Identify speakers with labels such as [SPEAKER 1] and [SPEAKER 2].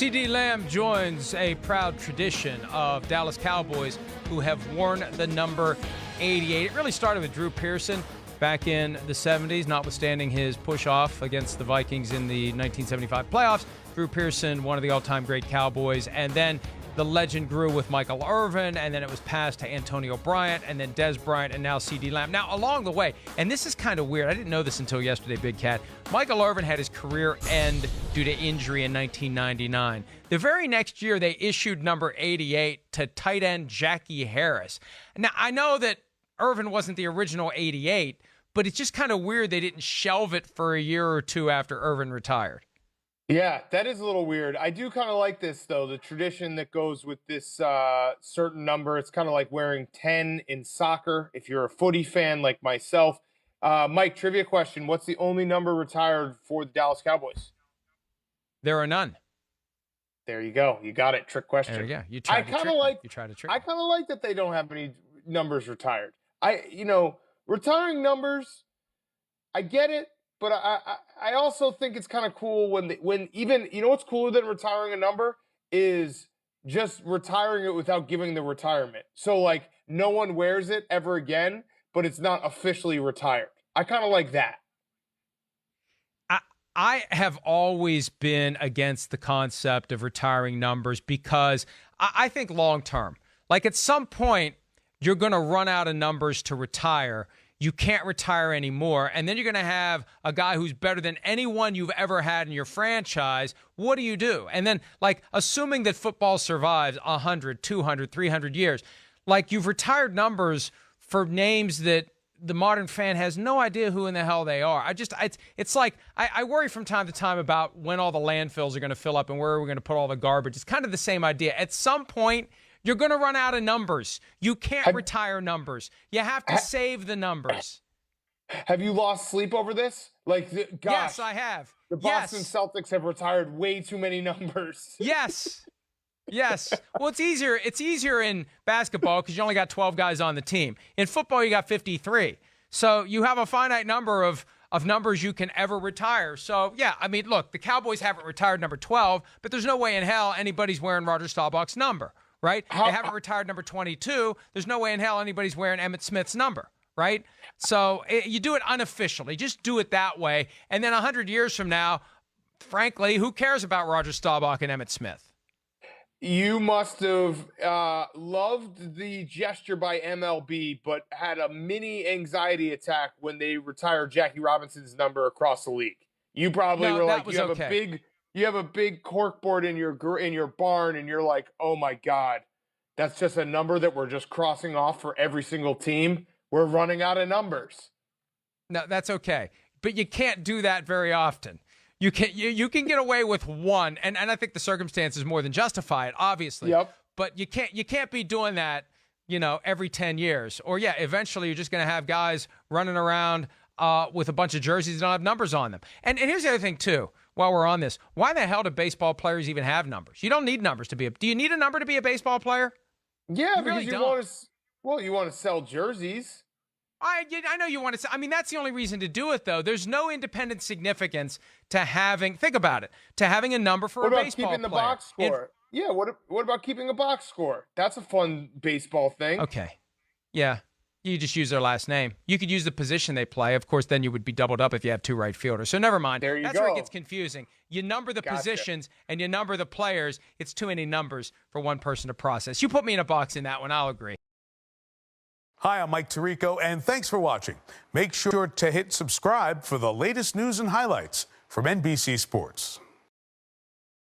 [SPEAKER 1] CeeDee Lamb joins a proud tradition of Dallas Cowboys who have worn the number 88. It really started with Drew Pearson back in the 70s, notwithstanding his push-off against the Vikings in the 1975 playoffs. Drew Pearson, one of the all-time great Cowboys, and then the legend grew with Michael Irvin, and then it was passed to Antonio Bryant, and then Dez Bryant, and now CeeDee Lamb. Now, along the way, and this is kind of weird, I didn't know this until yesterday, Big Cat, Michael Irvin had his career end due to injury in 1999. The very next year, they issued number 88 to tight end Jackie Harris. Now, I know that Irvin wasn't the original 88, but it's just kind of weird they didn't shelve it for a year or two after Irvin retired.
[SPEAKER 2] Yeah, that is a little weird. I do kind of like this, though, the tradition that goes with this certain number. It's kind of like wearing 10 in soccer, if you're a footy fan like myself. Mike, trivia question. What's the only number retired for the Dallas Cowboys?
[SPEAKER 1] There are none.
[SPEAKER 2] There you go. You got it. Trick question.
[SPEAKER 1] There you go. You tried to trick me. You tried to trick me.
[SPEAKER 2] I kind of like that they don't have any numbers retired. Retiring numbers, I get it. But I also think it's kind of cool when even, you know what's cooler than retiring a number is just retiring it without giving the retirement. So, like, no one wears it ever again, but it's not officially retired. I kind of like that.
[SPEAKER 1] I have always been against the concept of retiring numbers because I think long term, like at some point, you're going to run out of numbers to retire. You can't retire anymore. And then you're going to have a guy who's better than anyone you've ever had in your franchise. What do you do? And then, like, assuming that football survives 100, 200, 300 years, like, you've retired numbers for names that the modern fan has no idea who in the hell they are. It's like, I worry from time to time about when all the landfills are going to fill up and where we're going to put all the garbage. It's kind of the same idea. At some point, you're going to run out of numbers. You can't retire numbers. You have to save the numbers.
[SPEAKER 2] Have you lost sleep over this? Gosh.
[SPEAKER 1] Yes, I have.
[SPEAKER 2] The Boston Celtics have retired way too many numbers.
[SPEAKER 1] Yes. Yes. Well, it's easier in basketball because you only got 12 guys on the team. In football, you got 53. So you have a finite number of numbers you can ever retire. So, yeah, I mean, look, the Cowboys haven't retired number 12, but there's no way in hell anybody's wearing Roger Staubach's number. Right? They haven't retired number 22. There's no way in hell anybody's wearing Emmitt Smith's number, right? So you do it unofficially. Just do it that way. And then 100 years from now, frankly, who cares about Roger Staubach and Emmitt Smith?
[SPEAKER 2] You must have loved the gesture by MLB, but had a mini anxiety attack when they retired Jackie Robinson's number across the league. You probably were like, you have a big corkboard in your barn, and you're like, oh my God, that's just a number that we're just crossing off for every single team. We're running out of numbers.
[SPEAKER 1] No, that's okay. But you can't do that very often. You can get away with one, and I think the circumstances more than justify it, obviously.
[SPEAKER 2] Yep.
[SPEAKER 1] But you can't be doing that, every 10 years. Or yeah, eventually you're just going to have guys running around with a bunch of jerseys that don't have numbers on them. And here's the other thing too. While we're on this, why the hell do baseball players even have numbers? You don't need numbers to be do you need a number to be a baseball player?
[SPEAKER 2] Yeah,
[SPEAKER 1] you
[SPEAKER 2] because
[SPEAKER 1] really
[SPEAKER 2] you
[SPEAKER 1] don't.
[SPEAKER 2] you want to sell jerseys.
[SPEAKER 1] I know you want to sell. I mean, that's the only reason to do it, though. There's no independent significance to having, think about it, to having a number for a baseball player.
[SPEAKER 2] What about keeping the box score? Yeah, what about keeping a box score? That's a fun baseball thing.
[SPEAKER 1] Okay. Yeah. You just use their last name. You could use the position they play. Of course, then you would be doubled up if you have two right fielders. So never mind.
[SPEAKER 2] There you go.
[SPEAKER 1] That's where it gets confusing. You number the positions and you number the players. It's too many numbers for one person to process. You put me in a box in that one, I'll agree.
[SPEAKER 3] Hi, I'm Mike Tirico, and thanks for watching. Make sure to hit subscribe for the latest news and highlights from NBC Sports.